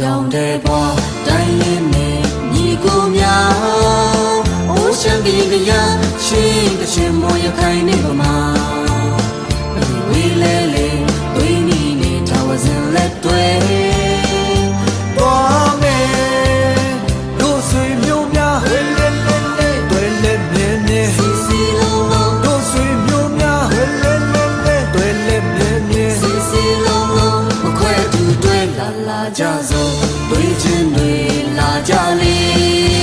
တောင်တဲ့ဘွားတိုင်းရင်းနဲ့ညီကိုများအိုးရှမ်းကရင်ကရရှင်းတရှင်မောရခိုင်နေပမာဝီလဲလေဝီနီနေထာဝဇင်လက်တွေတော်မယ်တို့ဆွေမျိုးများဝဲလဲလဲလဲတွေလဲမြင်းမြင်းစီစီလုံးလုံးတို့ဆွေမျိုးများဝဲလဲလဲလဲတွေလဲမြင်းမြင်းစီစီလုံးလုံးမခွဲတူတွေလာလာကြစို့တွေချင်းတွေလာကြလေ